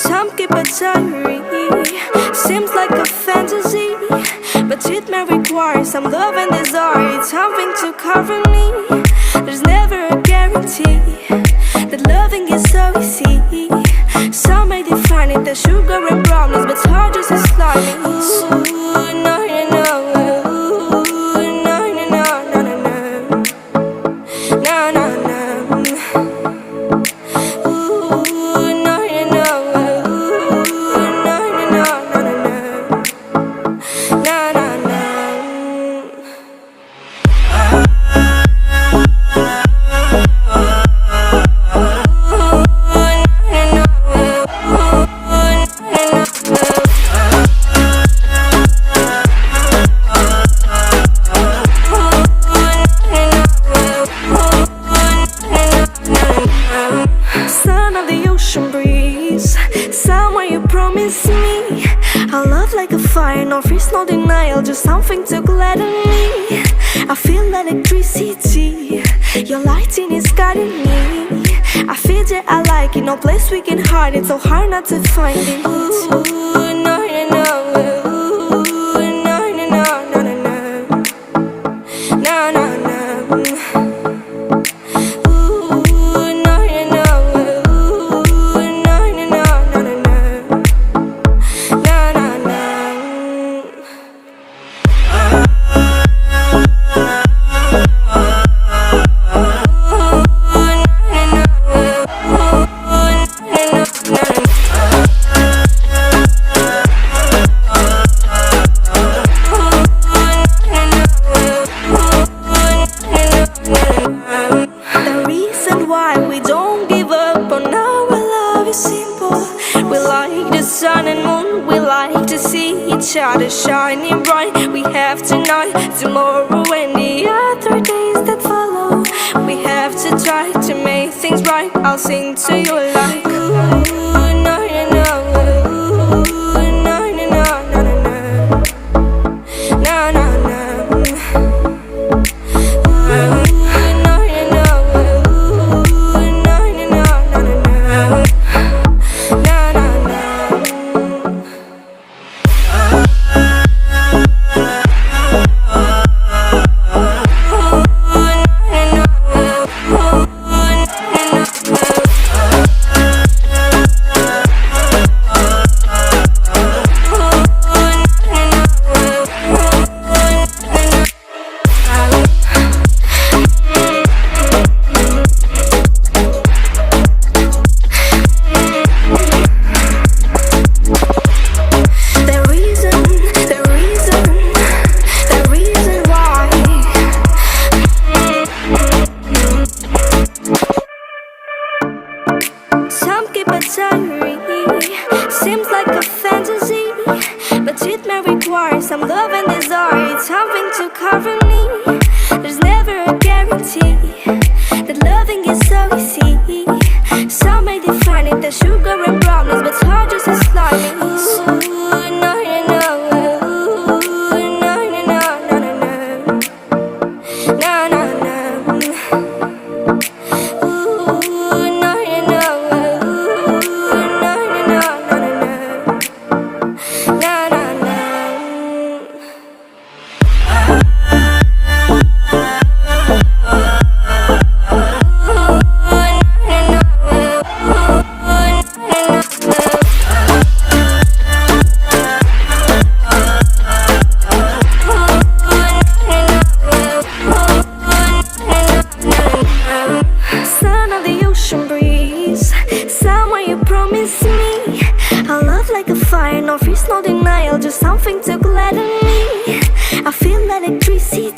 Some keep a diary, seems like a fantasy, but it may require some love and desire. It's something to cover me. There's never a guarantee that loving is so easy. Some may define it as sugar and brownies, but hard just as slimy. Ooh, no, no, no. Ooh, no, no, no, no, no, no. No, no, no. Son of the ocean breeze, somewhere you promised me a love like a fire, no fears, no denial, just something to gladden me. I feel electricity, your lighting is guiding me. I feel that I like it, no place we can hide it, so hard not to find it. Ooh, no, no, no. Ooh, no, no, no, no, no, no. No, no, no. Sun and moon, we like to see each other shining bright. We have tonight, tomorrow, and the other days that follow. We have to try to make things right. I'll sing to you like ooh, no, no, no. Ooh, no, no, no, no, no, no. No, no, no. Some keep a diary, seems like a fantasy, but it may require some love and desire. It's something to cover me. There's never a guarantee that loving is so easy. Some may define it as sugar and brownies, but hard just as slimy. Ooh, no, no, no. Ooh, no, no, no, no, no, no. No, no, no. Somewhere you promised me a love like a fire, no fears, no denial, just something to gladden me. I feel electricity,